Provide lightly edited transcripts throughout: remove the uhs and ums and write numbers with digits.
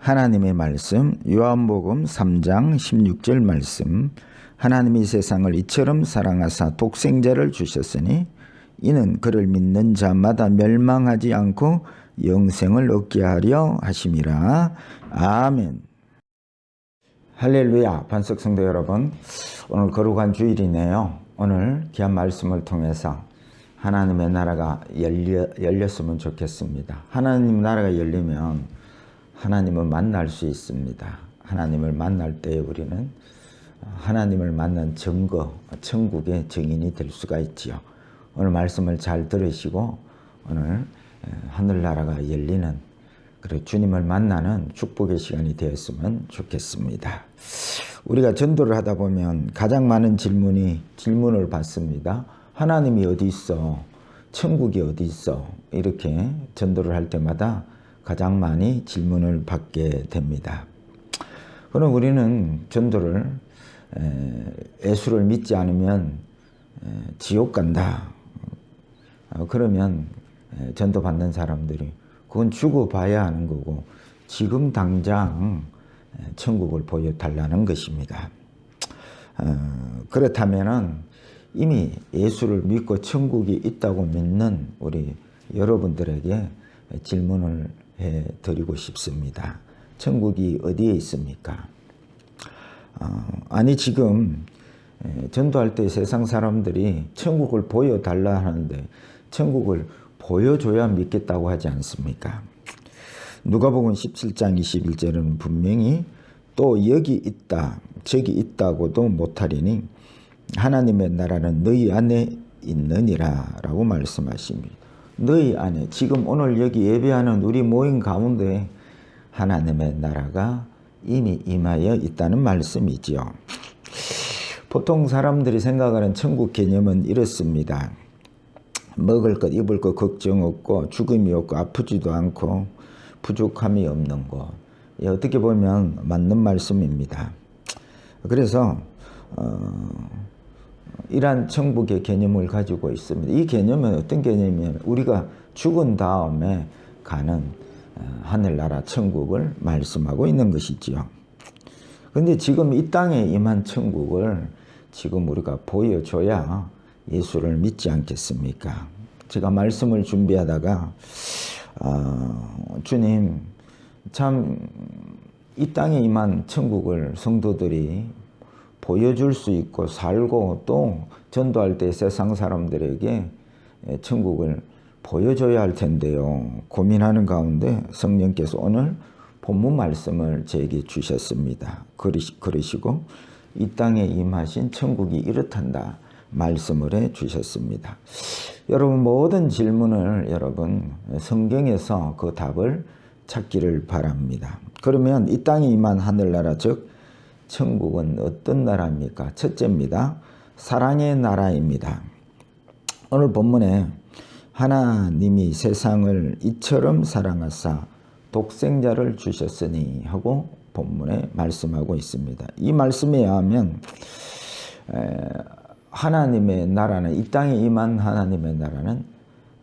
하나님의 말씀 요한복음 3장 16절 말씀. 하나님이 세상을 이처럼 사랑하사 독생자를 주셨으니 이는 그를 믿는 자마다 멸망하지 않고 영생을 얻게 하려 하심이라. 아멘. 할렐루야. 반석 성도 여러분, 오늘 거룩한 주일이네요. 오늘 귀한 말씀을 통해서 하나님의 나라가 열렸으면 좋겠습니다. 하나님 나라가 열리면 하나님을 만날 수 있습니다. 하나님을 만날 때 우리는 하나님을 만난 증거, 천국의 증인이 될 수가 있지요. 오늘 말씀을 잘 들으시고 오늘 하늘나라가 열리는, 그리고 주님을 만나는 축복의 시간이 되었으면 좋겠습니다. 우리가 전도를 하다 보면 가장 많은 질문을 받습니다. 하나님이 어디 있어? 천국이 어디 있어? 이렇게 전도를 할 때마다 가장 많이 질문을 받게 됩니다. 그럼 우리는 전도를 예수를 믿지 않으면 지옥 간다. 그러면 전도 받는 사람들이 그건 죽어봐야 하는 거고 지금 당장 천국을 보여달라는 것입니다. 그렇다면은 이미 예수를 믿고 천국이 있다고 믿는 우리 여러분들에게 질문을 해드리고 싶습니다. 천국이 어디에 있습니까? 아니 지금 전도할 때 세상 사람들이 천국을 보여달라 하는데 천국을 보여줘야 믿겠다고 하지 않습니까? 누가복음 17장 21절은 분명히 또 여기 있다 저기 있다고도 못하리니 하나님의 나라는 너희 안에 있느니라 라고 말씀하십니다. 너희 안에, 지금 오늘 여기 예배하는 우리 모임 가운데 하나님의 나라가 이미 임하여 있다는 말씀이지요. 보통 사람들이 생각하는 천국 개념은 이렇습니다. 먹을 것 입을 것 걱정 없고 죽음이 없고 아프지도 않고 부족함이 없는 곳. 어떻게 보면 맞는 말씀입니다. 그래서 이러한 천국의 개념을 가지고 있습니다. 이 개념은 어떤 개념이냐면 우리가 죽은 다음에 가는 하늘나라 천국을 말씀하고 있는 것이지요. 그런데 지금 이 땅에 임한 천국을 지금 우리가 보여줘야 예수를 믿지 않겠습니까? 제가 말씀을 준비하다가 주님 참 이 땅에 임한 천국을 성도들이 보여줄 수 있고 살고 또 전도할 때 세상 사람들에게 천국을 보여줘야 할 텐데요. 고민하는 가운데 성령께서 오늘 본문 말씀을 제게 주셨습니다. 그러시고 이 땅에 임하신 천국이 이렇단다 말씀을 해 주셨습니다. 여러분 모든 질문을 여러분 성경에서 그 답을 찾기를 바랍니다. 그러면 이 땅에 임한 하늘나라 즉 천국은 어떤 나라입니까? 첫째입니다. 사랑의 나라입니다. 오늘 본문에 하나님이 세상을 이처럼 사랑하사 독생자를 주셨으니 하고 본문에 말씀하고 있습니다. 이 말씀에 의하면 하나님의 나라는, 이 땅에 임한 하나님의 나라는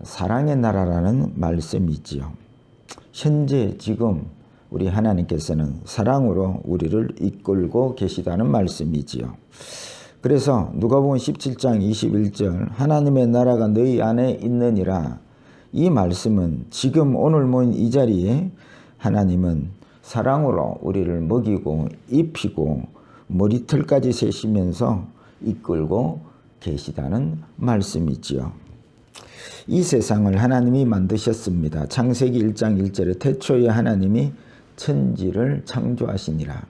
사랑의 나라라는 말씀이지요. 현재 지금 우리 하나님께서는 사랑으로 우리를 이끌고 계시다는 말씀이지요. 그래서 누가복음 17장 21절 하나님의 나라가 너희 안에 있느니라, 이 말씀은 지금 오늘 모인 이 자리에 하나님은 사랑으로 우리를 먹이고 입히고 머리털까지 세시면서 이끌고 계시다는 말씀이지요. 이 세상을 하나님이 만드셨습니다. 창세기 1장 1절에 태초에 하나님이 천지를 창조하시니라.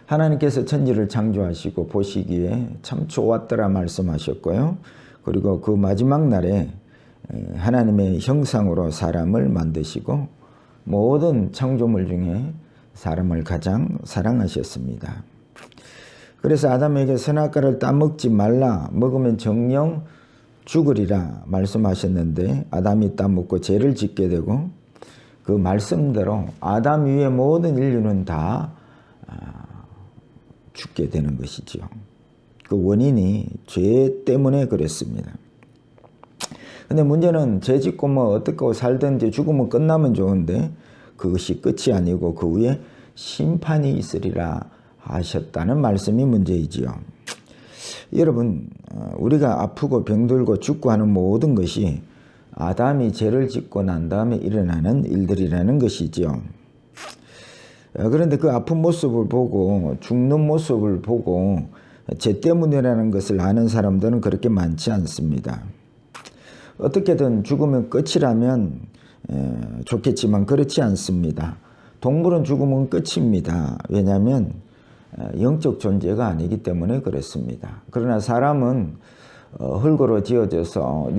하나님께서 천지를 창조하시고 보시기에 참 좋았더라 말씀하셨고요. 그리고 그 마지막 날에 하나님의 형상으로 사람을 만드시고 모든 창조물 중에 사람을 가장 사랑하셨습니다. 그래서 아담에게 선악과를 따먹지 말라, 먹으면 정령 죽으리라 말씀하셨는데 아담이 따먹고 죄를 짓게 되고 그 말씀대로 아담 위에 모든 인류는 다 죽게 되는 것이죠. 그 원인이 죄 때문에 그랬습니다. 근데 문제는 죄 짓고 뭐 어떻게 살든지 죽으면 끝나면 좋은데 그것이 끝이 아니고 그 후에 심판이 있으리라 하셨다는 말씀이 문제이지요. 여러분, 우리가 아프고 병들고 죽고 하는 모든 것이 아담이 죄를 짓고 난 다음에 일어나는 일들이라는 것이지요. 그런데 그 아픈 모습을 보고 죽는 모습을 보고 죄 때문이라는 것을 아는 사람들은 그렇게 많지 않습니다. 어떻게든 죽으면 끝이라면 좋겠지만 그렇지 않습니다. 동물은 죽으면 끝입니다. 왜냐하면 영적 존재가 아니기 때문에 그렇습니다. 그러나 사람은 흙으로 지어져서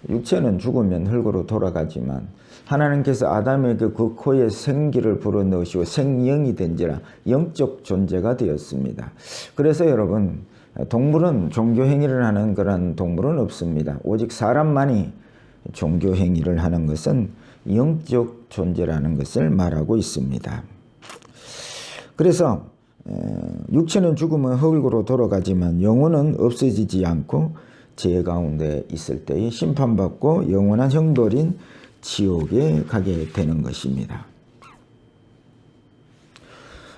육체는 죽으면 흙으로 돌아가지만 하나님께서 아담에게 그 코에 생기를 불어넣으시고 생명이 된지라 영적 존재가 되었습니다. 그래서 여러분, 동물은 종교행위를 하는 그런 동물은 없습니다. 오직 사람만이 종교행위를 하는 것은 영적 존재라는 것을 말하고 있습니다. 그래서 육체는 죽으면 흙으로 돌아가지만 영혼은 없어지지 않고 죄 가운데 있을 때에 심판받고 영원한 형벌인 지옥에 가게 되는 것입니다.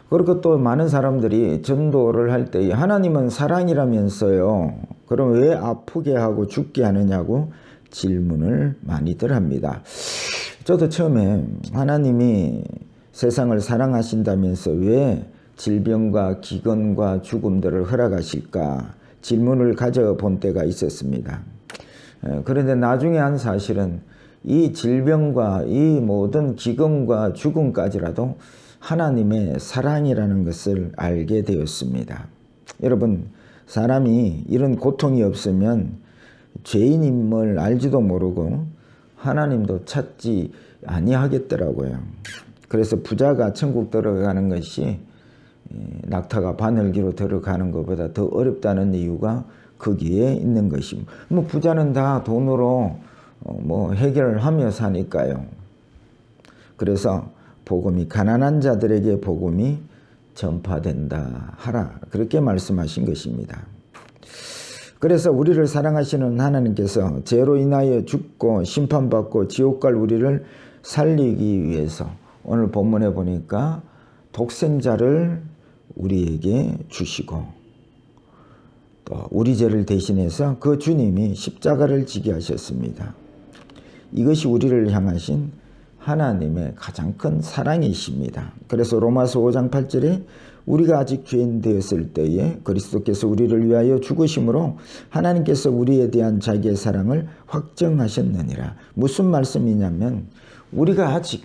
그리고 또 많은 사람들이 전도를 할 때 하나님은 사랑이라면서요. 그럼 왜 아프게 하고 죽게 하느냐고 질문을 많이들 합니다. 저도 처음에 하나님이 세상을 사랑하신다면서 왜 질병과 기근과 죽음들을 허락하실까 질문을 가져본 때가 있었습니다. 그런데 나중에 한 사실은 이 질병과 이 모든 기근과 죽음까지라도 하나님의 사랑이라는 것을 알게 되었습니다. 여러분, 사람이 이런 고통이 없으면 죄인임을 알지도 모르고 하나님도 찾지 아니하겠더라고요. 그래서 부자가 천국 들어가는 것이 낙타가 바늘기로 들어가는 것보다 더 어렵다는 이유가 거기에 있는 것입니다. 뭐 부자는 다 돈으로 해결을 하며 사니까요. 그래서 복음이 가난한 자들에게 복음이 전파된다 하라 그렇게 말씀하신 것입니다. 그래서 우리를 사랑하시는 하나님께서 죄로 인하여 죽고 심판받고 지옥 갈 우리를 살리기 위해서 오늘 본문에 보니까 독생자를 우리에게 주시고 또 우리 죄를 대신해서 그 주님이 십자가를 지게 하셨습니다. 이것이 우리를 향하신 하나님의 가장 큰 사랑이십니다. 그래서 로마서 5장 8절에 우리가 아직 죄인 되었을 때에 그리스도께서 우리를 위하여 죽으심으로 하나님께서 우리에 대한 자기의 사랑을 확정하셨느니라. 무슨 말씀이냐면 우리가 아직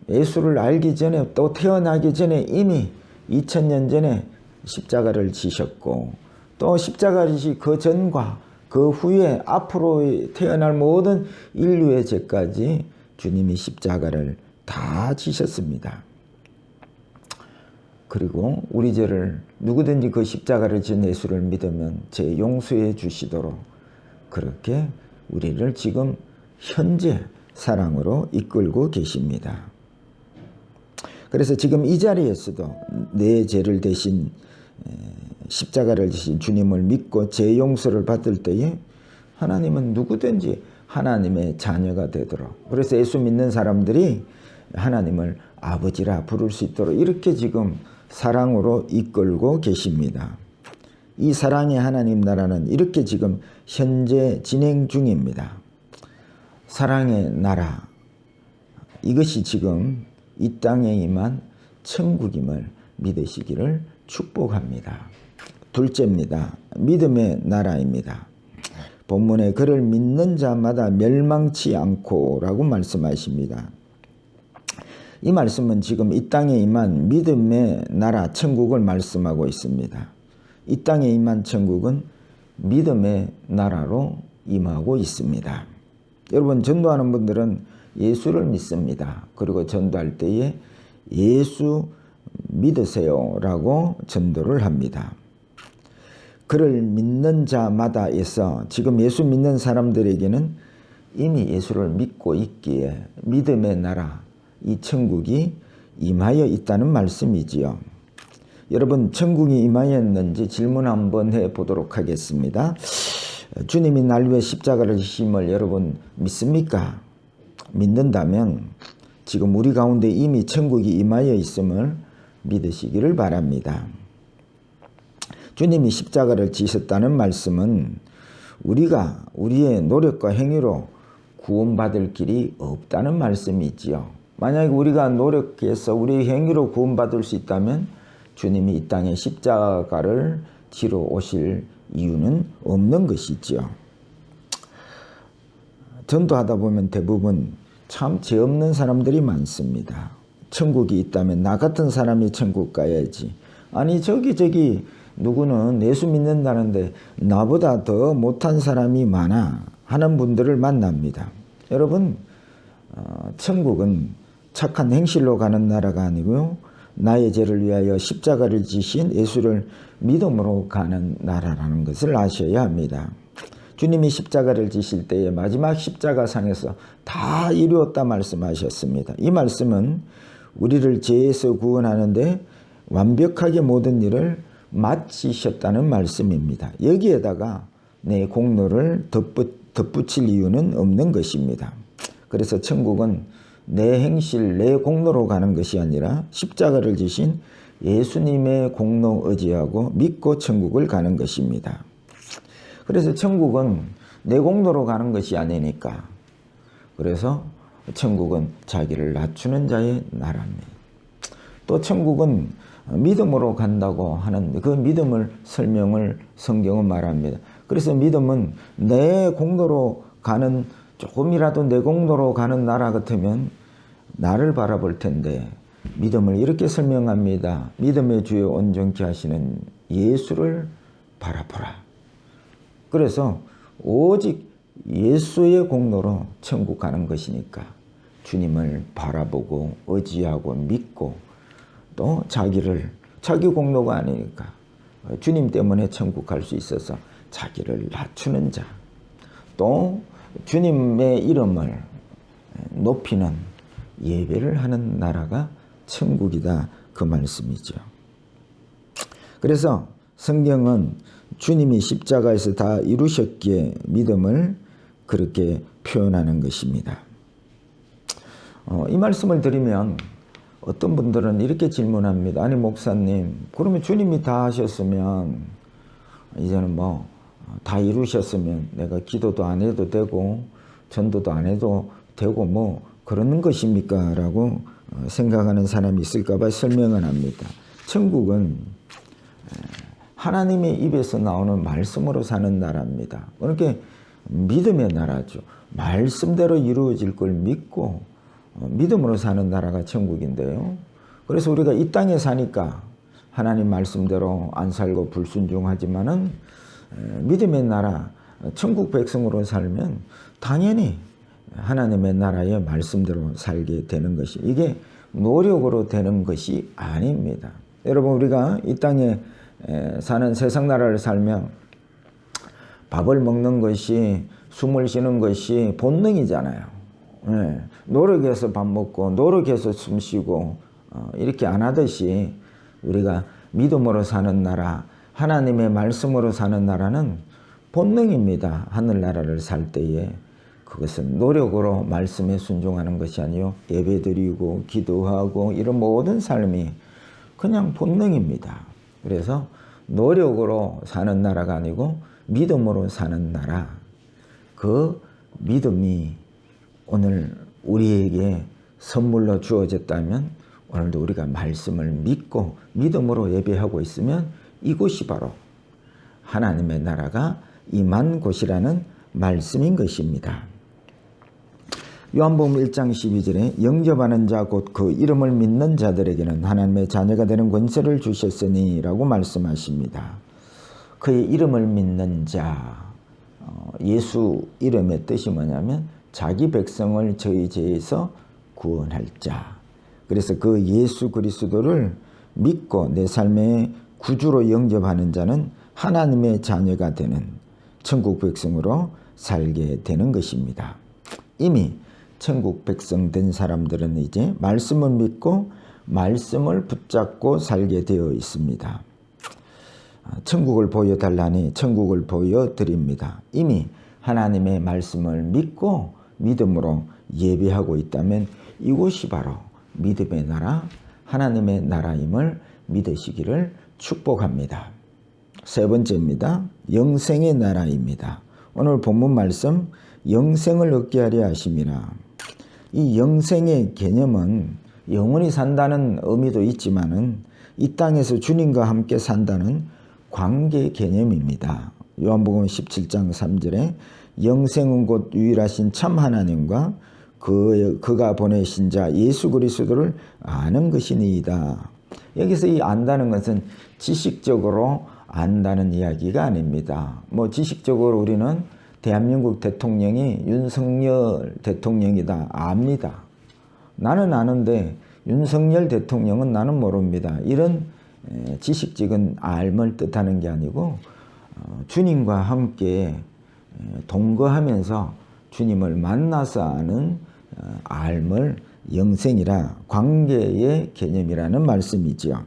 예수를 알기 전에 또 태어나기 전에 이미 2000년 전에 십자가를 지셨고 또 십자가를 지시 그 전과 그 후에 앞으로 태어날 모든 인류의 죄까지 주님이 십자가를 다 지셨습니다. 그리고 우리 죄를 누구든지 그 십자가를 진 예수를 믿으면 죄 용서해 주시도록 그렇게 우리를 지금 현재 사랑으로 이끌고 계십니다. 그래서 지금 이 자리에서도 내 죄를 대신 십자가를 지신 주님을 믿고 죄 용서를 받을 때에 하나님은 누구든지 하나님의 자녀가 되도록, 그래서 예수 믿는 사람들이 하나님을 아버지라 부를 수 있도록 이렇게 지금 사랑으로 이끌고 계십니다. 이 사랑의 하나님 나라는 이렇게 지금 현재 진행 중입니다. 사랑의 나라, 이것이 지금 이 땅에 임한 천국임을 믿으시기를 축복합니다. 둘째입니다. 믿음의 나라입니다. 본문에 그를 믿는 자마다 멸망치 않고 라고 말씀하십니다. 이 말씀은 지금 이 땅에 임한 믿음의 나라 천국을 말씀하고 있습니다. 이 땅에 임한 천국은 믿음의 나라로 임하고 있습니다. 여러분, 전도하는 분들은 예수를 믿습니다. 그리고 전도할 때에 예수 믿으세요 라고 전도를 합니다. 그를 믿는 자마다에서 지금 예수 믿는 사람들에게는 이미 예수를 믿고 있기에 믿음의 나라, 이 천국이 임하여 있다는 말씀이지요. 여러분, 천국이 임하였는지 질문 한번 해보도록 하겠습니다. 주님이 날 위해 십자가를 지심을 여러분 믿습니까? 믿는다면 지금 우리 가운데 이미 천국이 임하여 있음을 믿으시기를 바랍니다. 주님이 십자가를 지셨다는 말씀은 우리가 우리의 노력과 행위로 구원받을 길이 없다는 말씀이지요. 만약에 우리가 노력해서 우리의 행위로 구원받을 수 있다면 주님이 이 땅에 십자가를 지러 오실 이유는 없는 것이지요. 전도하다 보면 대부분 참 죄 없는 사람들이 많습니다. 천국이 있다면 나 같은 사람이 천국 가야지. 아니 저기 누구는 예수 믿는다는데 나보다 더 못한 사람이 많아 하는 분들을 만납니다. 여러분, 천국은 착한 행실로 가는 나라가 아니고요. 나의 죄를 위하여 십자가를 지신 예수를 믿음으로 가는 나라라는 것을 아셔야 합니다. 주님이 십자가를 지실 때에 마지막 십자가상에서 다 이루었다 말씀하셨습니다. 이 말씀은 우리를 죄에서 구원하는데 완벽하게 모든 일을 마치셨다는 말씀입니다. 여기에다가 내 공로를 덧붙일 이유는 없는 것입니다. 그래서 천국은 내 행실, 내 공로로 가는 것이 아니라 십자가를 지신 예수님의 공로 의지하고 믿고 천국을 가는 것입니다. 그래서 천국은 내 공로로 가는 것이 아니니까. 그래서 천국은 자기를 낮추는 자의 나라입니다. 또 천국은 믿음으로 간다고 하는 그 믿음을 설명을 성경은 말합니다. 그래서 믿음은 내 공로로 가는, 조금이라도 내 공로로 가는 나라 같으면 나를 바라볼 텐데 믿음을 이렇게 설명합니다. 믿음의 주요 온전케 하시는 예수를 바라보라. 그래서 오직 예수의 공로로 천국 가는 것이니까 주님을 바라보고 의지하고 믿고 또 자기 공로가 아니니까 주님 때문에 천국 갈 수 있어서 자기를 낮추는 자, 또 주님의 이름을 높이는 예배를 하는 나라가 천국이다, 그 말씀이죠. 그래서 성경은 주님이 십자가에서 다 이루셨기에 믿음을 그렇게 표현하는 것입니다. 이 말씀을 드리면 어떤 분들은 이렇게 질문합니다. 아니 목사님, 그러면 주님이 다 하셨으면 이제는 뭐 다 이루셨으면 내가 기도도 안 해도 되고 전도도 안 해도 되고 뭐 그러는 것입니까? 라고 생각하는 사람이 있을까 봐 설명을 합니다. 천국은 하나님의 입에서 나오는 말씀으로 사는 나라입니다. 그렇게 믿음의 나라죠. 말씀대로 이루어질 걸 믿고 믿음으로 사는 나라가 천국인데요. 그래서 우리가 이 땅에 사니까 하나님 말씀대로 안 살고 불순종하지만은 믿음의 나라, 천국 백성으로 살면 당연히 하나님의 나라의 말씀대로 살게 되는 것이, 이게 노력으로 되는 것이 아닙니다. 여러분, 우리가 이 땅에 사는 세상 나라를 살면 밥을 먹는 것이, 숨을 쉬는 것이 본능이잖아요. 노력해서 밥 먹고 노력해서 숨 쉬고 이렇게 안 하듯이 우리가 믿음으로 사는 나라, 하나님의 말씀으로 사는 나라는 본능입니다. 하늘나라를 살 때에 그것은 노력으로 말씀에 순종하는 것이 아니요, 예배드리고 기도하고 이런 모든 삶이 그냥 본능입니다. 그래서 노력으로 사는 나라가 아니고 믿음으로 사는 나라, 그 믿음이 오늘 우리에게 선물로 주어졌다면 오늘도 우리가 말씀을 믿고 믿음으로 예배하고 있으면 이곳이 바로 하나님의 나라가 임한 곳이라는 말씀인 것입니다. 요한복음 1장 12절에 영접하는 자 곧 그 이름을 믿는 자들에게는 하나님의 자녀가 되는 권세를 주셨으니 라고 말씀하십니다. 그의 이름을 믿는 자, 예수 이름의 뜻이 뭐냐면 자기 백성을 저희 죄에서 구원할 자. 그래서 그 예수 그리스도를 믿고 내 삶의 구주로 영접하는 자는 하나님의 자녀가 되는 천국 백성으로 살게 되는 것입니다. 이미 천국 백성 된 사람들은 이제 말씀을 믿고 말씀을 붙잡고 살게 되어 있습니다. 천국을 보여달라니 천국을 보여드립니다. 이미 하나님의 말씀을 믿고 믿음으로 예배하고 있다면 이곳이 바로 믿음의 나라, 하나님의 나라임을 믿으시기를 축복합니다. 세 번째입니다. 영생의 나라입니다. 오늘 본문 말씀 영생을 얻게 하려 하심이라. 이 영생의 개념은 영원히 산다는 의미도 있지만은 이 땅에서 주님과 함께 산다는 관계 개념입니다. 요한복음 17장 3절에 영생은 곧 유일하신 참 하나님과 그가 보내신 자 예수 그리스도를 아는 것이니이다. 여기서 이 안다는 것은 지식적으로 안다는 이야기가 아닙니다. 지식적으로 우리는 대한민국 대통령이 윤석열 대통령이다 압니다. 나는 아는데 윤석열 대통령은 나는 모릅니다. 이런 지식적인 알을 뜻하는 게 아니고 주님과 함께 동거하면서 주님을 만나서 아는 알을 영생이라 관계의 개념이라는 말씀이죠.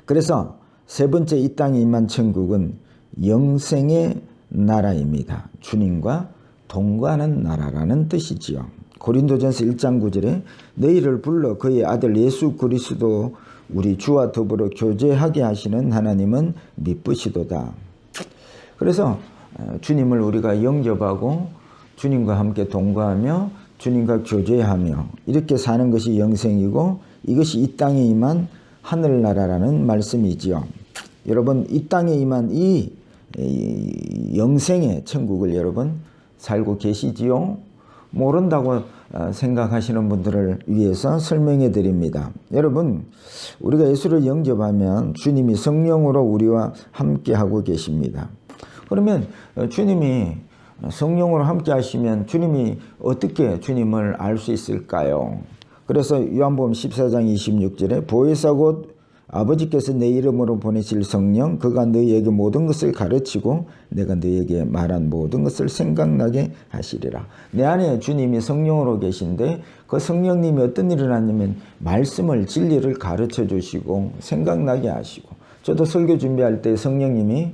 그래서 세 번째 이 땅에 임한 천국은 영생의 나라입니다. 주님과 동거하는 나라라는 뜻이지요. 고린도전서 1장 9절에 너희를 불러 그의 아들 예수 그리스도 우리 주와 더불어 교제하게 하시는 하나님은 미쁘시도다. 그래서 주님을 우리가 영접하고 주님과 함께 동거하며 주님과 교제하며 이렇게 사는 것이 영생이고 이것이 이 땅에 임한 하늘나라라는 말씀이지요. 여러분 이 땅에 임한 이 영생의 천국을 여러분 살고 계시지요? 모른다고 생각하시는 분들을 위해서 설명해 드립니다. 여러분 우리가 예수를 영접하면 주님이 성령으로 우리와 함께 하고 계십니다. 그러면 주님이 성령으로 함께 하시면 주님이 어떻게 주님을 알 수 있을까요? 그래서 요한복음 14장 26절에 보혜사 곧 아버지께서 내 이름으로 보내실 성령 그가 너희에게 모든 것을 가르치고 내가 너희에게 말한 모든 것을 생각나게 하시리라. 내 안에 주님이 성령으로 계신데 그 성령님이 어떤 일을 하냐면 말씀을 진리를 가르쳐 주시고 생각나게 하시고 저도 설교 준비할 때 성령님이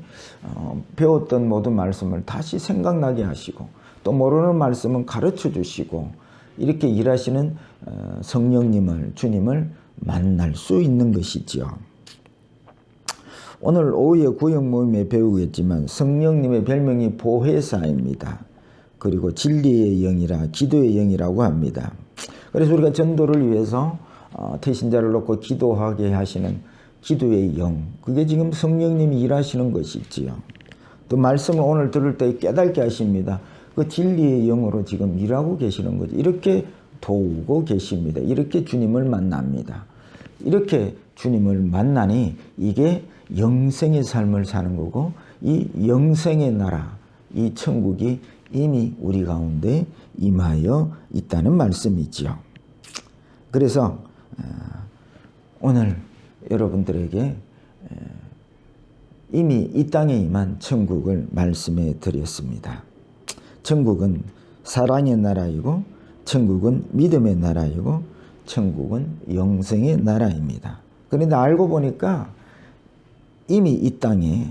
배웠던 모든 말씀을 다시 생각나게 하시고 또 모르는 말씀은 가르쳐 주시고 이렇게 일하시는 성령님을 주님을 만날 수 있는 것이지요. 오늘 오후에 구역 모임에 배우겠지만 성령님의 별명이 보혜사입니다. 그리고 진리의 영이라 기도의 영이라고 합니다. 그래서 우리가 전도를 위해서 태신자를 놓고 기도하게 하시는 기도의 영, 그게 지금 성령님이 일하시는 것이지요. 또 말씀을 오늘 들을 때 깨닫게 하십니다. 그 진리의 영으로 지금 일하고 계시는 거죠. 이렇게 도우고 계십니다. 이렇게 주님을 만납니다. 이렇게 주님을 만나니 이게 영생의 삶을 사는 거고 이 영생의 나라, 이 천국이 이미 우리 가운데 임하여 있다는 말씀이지요. 그래서 오늘 여러분들에게 이미 이 땅에 임한 천국을 말씀해 드렸습니다. 천국은 사랑의 나라이고 천국은 믿음의 나라이고 천국은 영생의 나라입니다. 그런데 알고 보니까 이미 이 땅에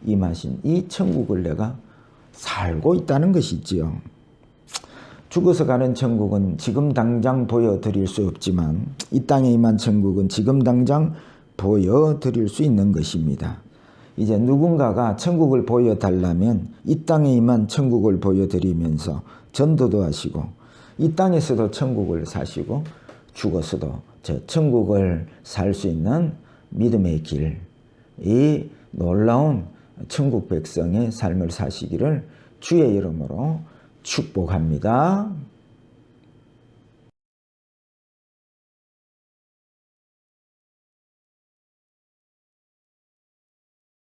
임하신 이 천국을 내가 살고 있다는 것이지요. 죽어서 가는 천국은 지금 당장 보여드릴 수 없지만 이 땅에 임한 천국은 지금 당장 보여드릴 수 있는 것입니다. 이제 누군가가 천국을 보여달라면 이 땅에 임한 천국을 보여드리면서 전도도 하시고 이 땅에서도 천국을 사시고 죽어서도 저 천국을 살 수 있는 믿음의 길, 이 놀라운 천국 백성의 삶을 사시기를 주의 이름으로 축복합니다.